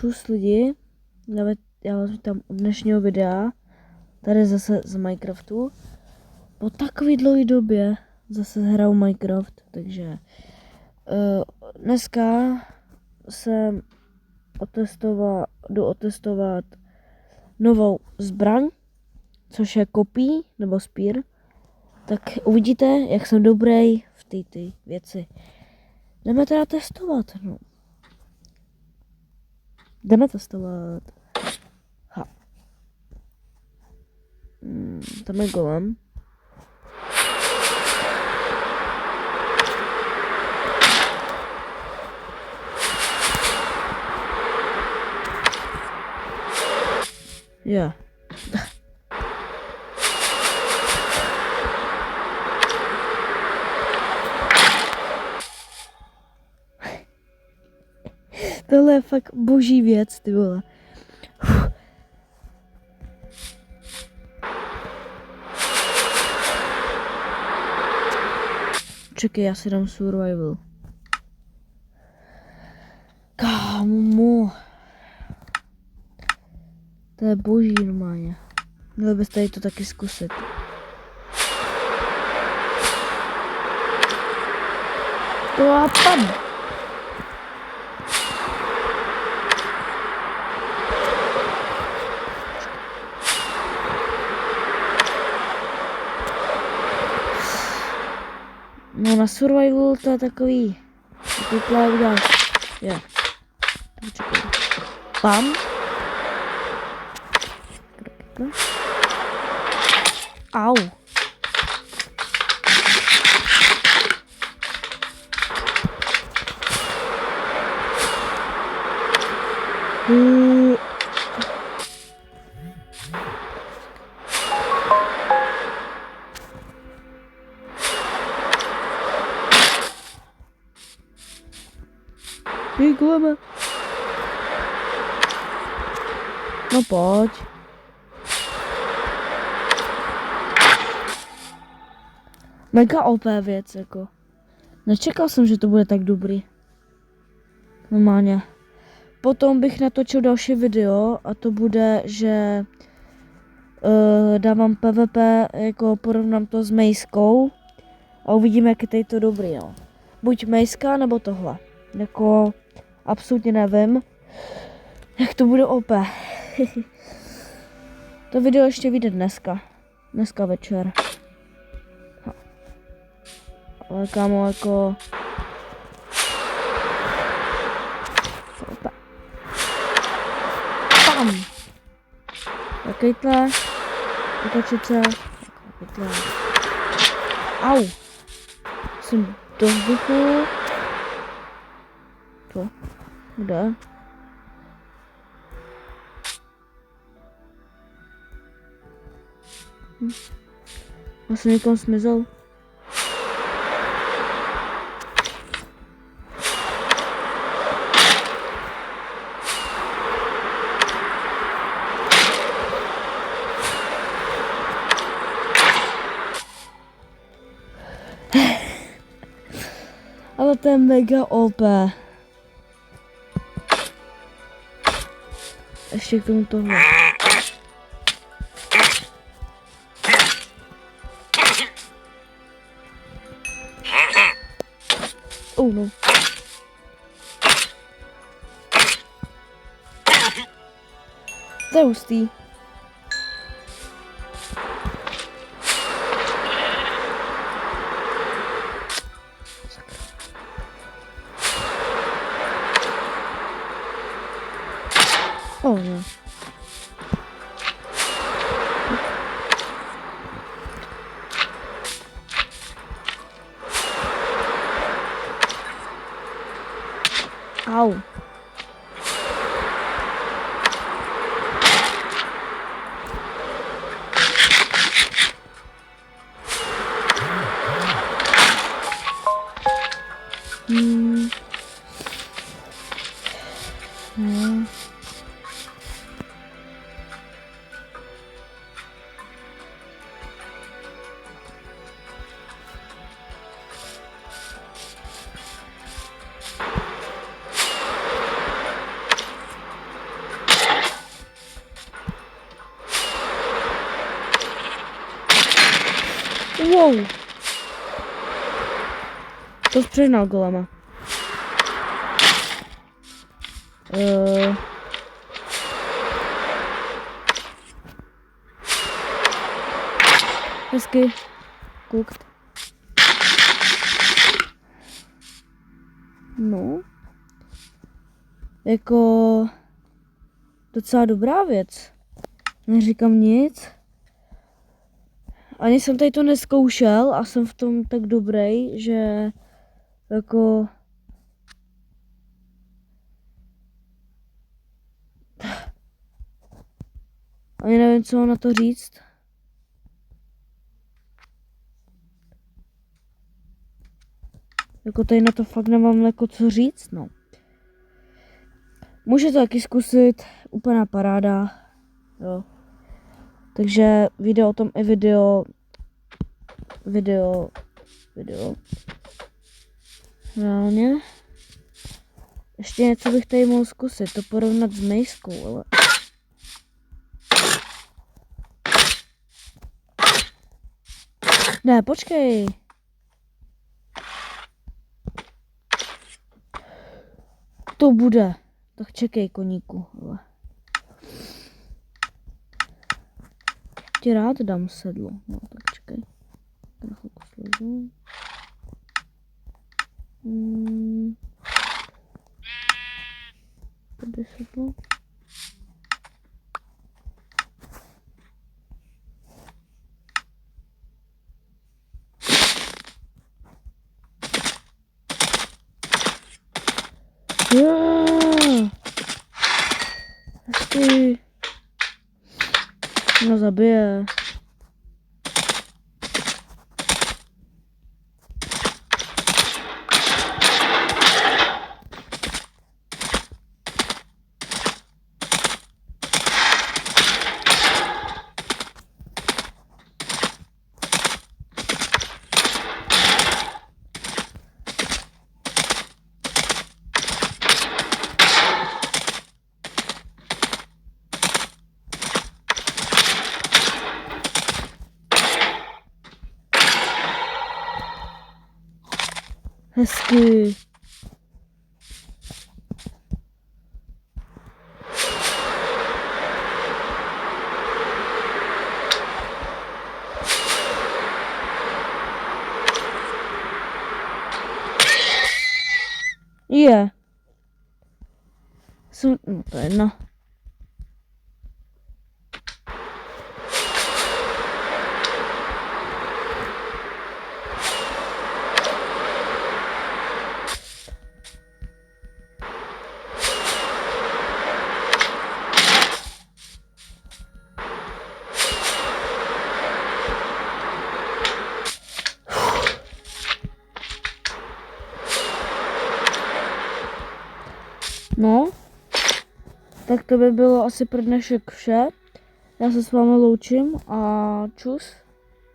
čus lidi, já vás vítám u dnešního videa, tady zase z Minecraftu. Po takové dlouhé době zase hraju Minecraft, takže dneska jsem jdu otestovat novou zbraň, což je kopí nebo spír. Tak uvidíte, jak jsem dobrý v té věci. Jdeme teda testovat, no. Jdeme testovat. Ha. Tam je golem. Yeah. Tohle je fakt boží věc, ty vole. Čekej, já si dám survival. Kámo. To je boží normálně. Měl bys tady to taky zkusit. To a pan. No na survival to je takový. Takhle uděláš. Je. Čekaj. Pam. Au. Běgujeme. No pojď. Mega OP věc, jako. Nečekal jsem, že to bude tak dobrý. Normálně. Potom bych natočil další video a to bude, že dávám PvP, jako porovnám to s mejskou a uvidíme, jak je tady to dobrý, no. Buď mejská, nebo tohle. Jako, absolutně nevím, jak to bude OP. To video ještě vyjde dneska. Dneska večer. Ale kámo, jako... Pam! Takejtle. Otočit se. Takejtle. Au! Jsem do vzduchu. Co? Kde? Já jsem někam zmizel. Ale to je mega OP. Ještě k tomu tohle. Oh no. To je hustý. Oh no. Au. No. Wow. To přehnal golema. Hezky. Cooked. No. Jako docela dobrá věc. Neříkám nic. Ani jsem tady to neskoušel a jsem v tom tak dobrý, že jako ani nevím, co mám na to říct. Jako tady na to fakt nemám jako co říct, no. Můžete taky zkusit, úplná paráda, jo. Takže video o tom i video. Reálně. Ještě něco bych tady mohl zkusit, to porovnat s mejskou, ale... Ne, počkej. To bude. Tak čekej, koníku. Ale. Ti rád dám sedlo. No, tak čekej. Na chvilku slezu. Tady sedlo. Hezky. No zabije. Hezky. Je. No to je jedno. No, tak to by bylo asi pro dnešek vše. Já se s vámi loučím a čus.